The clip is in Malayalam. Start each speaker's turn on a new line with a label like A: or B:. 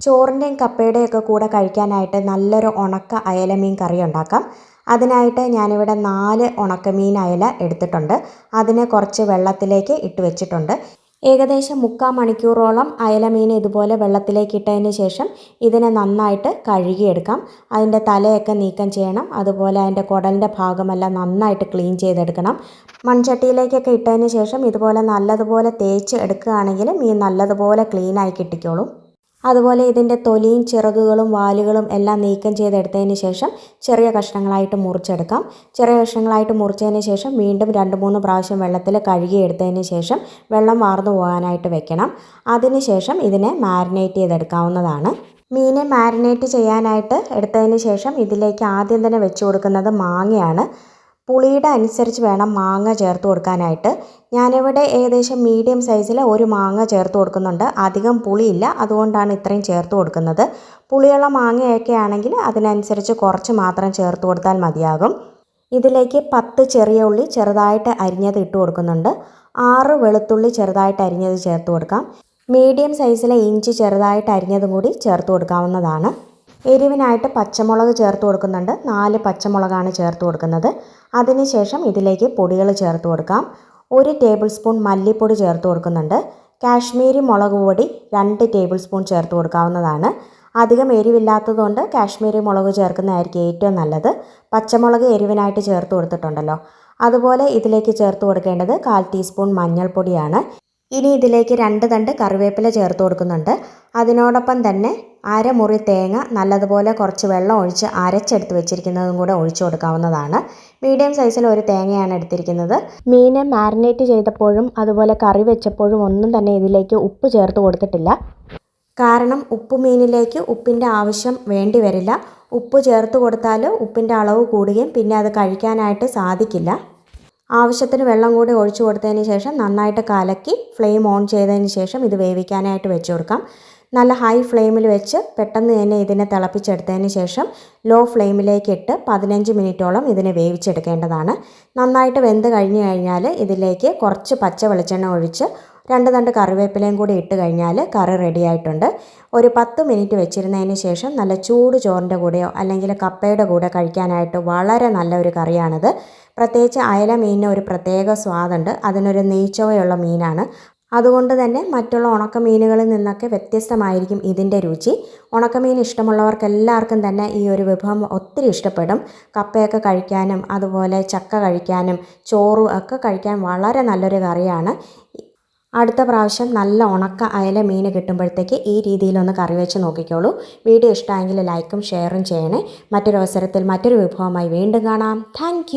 A: ചോറിൻ്റെയും കപ്പയുടെയും ഒക്കെ കൂടെ കഴിക്കാനായിട്ട് നല്ലൊരു ഉണക്ക അയലമീൻ കറി ഉണ്ടാക്കാം. അതിനായിട്ട് ഞാനിവിടെ 4 ഉണക്കമീൻ അയല എടുത്തിട്ടുണ്ട്. അതിനെ കുറച്ച് വെള്ളത്തിലേക്ക് ഇട്ട് വെച്ചിട്ടുണ്ട്. ഏകദേശം 3/4 മണിക്കൂറോളം അയലമീൻ ഇതുപോലെ വെള്ളത്തിലേക്ക് ഇട്ടതിന് ശേഷം ഇതിനെ നന്നായിട്ട് കഴുകിയെടുക്കാം. അതിൻ്റെ തലയൊക്കെ നീക്കം ചെയ്യണം. അതുപോലെ അതിൻ്റെ കുടലിൻ്റെ ഭാഗമെല്ലാം നന്നായിട്ട് ക്ലീൻ ചെയ്തെടുക്കണം. മൺചട്ടിയിലേക്കൊക്കെ ഇട്ടതിന് ശേഷം ഇതുപോലെ നല്ലതുപോലെ തേച്ച് എടുക്കുകയാണെങ്കിൽ മീൻ നല്ലതുപോലെ ക്ലീനായി കിട്ടിക്കോളും. അതുപോലെ ഇതിൻ്റെ തൊലിയും ചിറകുകളും വാലുകളും എല്ലാം നീക്കം ചെയ്തെടുത്തതിന് ശേഷം ചെറിയ കഷ്ണങ്ങളായിട്ട് മുറിച്ചെടുക്കാം. ചെറിയ കഷ്ണങ്ങളായിട്ട് മുറിച്ചതിന് ശേഷം വീണ്ടും 2-3 പ്രാവശ്യം വെള്ളത്തിൽ കഴുകിയെടുത്തതിന് ശേഷം വെള്ളം വാർന്നു പോകാനായിട്ട് വെക്കണം. അതിനുശേഷം ഇതിനെ മാരിനേറ്റ് ചെയ്തെടുക്കാവുന്നതാണ്. മീനെ മാരിനേറ്റ് ചെയ്യാനായിട്ട് എടുത്തതിന് ശേഷം ഇതിലേക്ക് ആദ്യം തന്നെ വെച്ച് കൊടുക്കുന്നത് മാങ്ങയാണ്. പുളിയുടെ അനുസരിച്ച് വേണം മാങ്ങ ചേർത്ത് കൊടുക്കാനായിട്ട്. ഞാനിവിടെ ഏകദേശം മീഡിയം സൈസിൽ ഒരു മാങ്ങ ചേർത്ത് കൊടുക്കുന്നുണ്ട്. അധികം പുളിയില്ല, അതുകൊണ്ടാണ് ഇത്രയും ചേർത്ത് കൊടുക്കുന്നത്. പുളിയുള്ള മാങ്ങയൊക്കെ ആണെങ്കിൽ അതിനനുസരിച്ച് കുറച്ച് മാത്രം ചേർത്ത് കൊടുത്താൽ മതിയാകും. ഇതിലേക്ക് 10 ചെറിയ ഉള്ളി ചെറുതായിട്ട് അരിഞ്ഞത് ഇട്ട് കൊടുക്കുന്നുണ്ട്. 6 വെളുത്തുള്ളി ചെറുതായിട്ട് അരിഞ്ഞത് ചേർത്ത് കൊടുക്കാം. മീഡിയം സൈസിലെ ഇഞ്ചി ചെറുതായിട്ട് അരിഞ്ഞതും കൂടി ചേർത്ത് കൊടുക്കാവുന്നതാണ്. എരിവിനായിട്ട് പച്ചമുളക് ചേർത്ത് കൊടുക്കുന്നുണ്ട്. 4 പച്ചമുളകാണ് ചേർത്ത് കൊടുക്കുന്നത്. അതിനുശേഷം ഇതിലേക്ക് പൊടികൾ ചേർത്ത് കൊടുക്കാം. 1 ടേബിൾ സ്പൂൺ മല്ലിപ്പൊടി ചേർത്ത് കൊടുക്കുന്നുണ്ട്. കാശ്മീരി മുളക് പൊടി 2 ടേബിൾ സ്പൂൺ ചേർത്ത് കൊടുക്കാവുന്നതാണ്. അധികം എരിവില്ലാത്തതുകൊണ്ട് കാശ്മീരി മുളക് ചേർക്കുന്നതായിരിക്കും ഏറ്റവും നല്ലത്. പച്ചമുളക് എരിവിനായിട്ട് ചേർത്ത് കൊടുത്തിട്ടുണ്ടല്ലോ. അതുപോലെ ഇതിലേക്ക് ചേർത്ത് കൊടുക്കേണ്ടത് 1/4 ടീസ്പൂൺ മഞ്ഞൾപ്പൊടിയാണ്. ഇനി ഇതിലേക്ക് 2 തണ്ട് കറിവേപ്പില ചേർത്ത് കൊടുക്കുന്നുണ്ട്. അതിനോടൊപ്പം തന്നെ അരമുറി തേങ്ങ നല്ലതുപോലെ കുറച്ച് വെള്ളം ഒഴിച്ച് അരച്ചെടുത്ത് വെച്ചിരിക്കുന്നതും കൂടെ ഒഴിച്ചു കൊടുക്കാവുന്നതാണ്. മീഡിയം സൈസിൽ ഒരു തേങ്ങയാണ് എടുത്തിരിക്കുന്നത്. മീനെ മാരിനേറ്റ് ചെയ്തപ്പോഴും അതുപോലെ കറി വെച്ചപ്പോഴും ഒന്നും തന്നെ ഇതിലേക്ക് ഉപ്പ് ചേർത്ത് കൊടുത്തിട്ടില്ല. കാരണം മീനിലേക്ക് ഉപ്പിൻ്റെ ആവശ്യം വേണ്ടി വരില്ല. ഉപ്പ് ചേർത്ത് കൊടുത്താൽ ഉപ്പിൻ്റെ അളവ് കൂടുകയും പിന്നെ അത് കഴിക്കാനായിട്ട് സാധിക്കില്ല. ആവശ്യത്തിന് വെള്ളം കൂടി ഒഴിച്ചു കൊടുത്തതിന് ശേഷം നന്നായിട്ട് കലക്കി ഫ്ലെയിം ഓൺ ചെയ്തതിന് ശേഷം ഇത് വേവിക്കാനായിട്ട് വെച്ച് കൊടുക്കാം. നല്ല ഹൈ ഫ്ലെയിമിൽ വെച്ച് പെട്ടെന്ന് തന്നെ ഇതിനെ തിളപ്പിച്ചെടുത്തതിന് ശേഷം ലോ ഫ്ലെയിമിലേക്ക് ഇട്ട് 15 മിനിറ്റോളം ഇതിനെ വേവിച്ചെടുക്കേണ്ടതാണ്. നന്നായിട്ട് വെന്ത് കഴിഞ്ഞാൽ ഇതിലേക്ക് കുറച്ച് പച്ച വെളിച്ചെണ്ണ ഒഴിച്ച് 2 തണ്ട് കറിവേപ്പിലയും കൂടി ഇട്ട് കഴിഞ്ഞാൽ കറി റെഡി ആയിട്ടുണ്ട്. ഒരു 10 മിനിറ്റ് വെച്ചിരുന്നതിന് ശേഷം നല്ല ചൂട് ചോറിൻ്റെ കൂടെയോ അല്ലെങ്കിൽ കപ്പയുടെ കൂടെ കഴിക്കാനായിട്ട് വളരെ നല്ലൊരു കറിയാണിത്. പ്രത്യേകിച്ച് അയല മീനിന് ഒരു പ്രത്യേക സ്വാദുണ്ട്. അതിനൊരു നെയ്ച്ചോവയുള്ള മീനാണ്. അതുകൊണ്ട് തന്നെ മറ്റുള്ള ഉണക്കമീനുകളിൽ നിന്നൊക്കെ വ്യത്യസ്തമായിരിക്കും ഇതിൻ്റെ രുചി. ഉണക്കമീൻ ഇഷ്ടമുള്ളവർക്കെല്ലാവർക്കും തന്നെ ഈ ഒരു വിഭവം ഒത്തിരി ഇഷ്ടപ്പെടും. കപ്പയൊക്കെ കഴിക്കാനും അതുപോലെ ചക്ക കഴിക്കാനും ചോറും ഒക്കെ കഴിക്കാൻ വളരെ നല്ലൊരു കറിയാണ്. അടുത്ത പ്രാവശ്യം നല്ല ഉണക്ക അയല മീൻ കിട്ടുമ്പോഴത്തേക്ക് ഈ രീതിയിലൊന്ന് കറി വെച്ച് നോക്കിക്കോളൂ. വീഡിയോ ഇഷ്ടമായെങ്കിൽ ലൈക്കും ഷെയറും ചെയ്യണേ. മറ്റൊരു അവസരത്തിൽ മറ്റൊരു വിഭവമായി വീണ്ടും കാണാം. താങ്ക്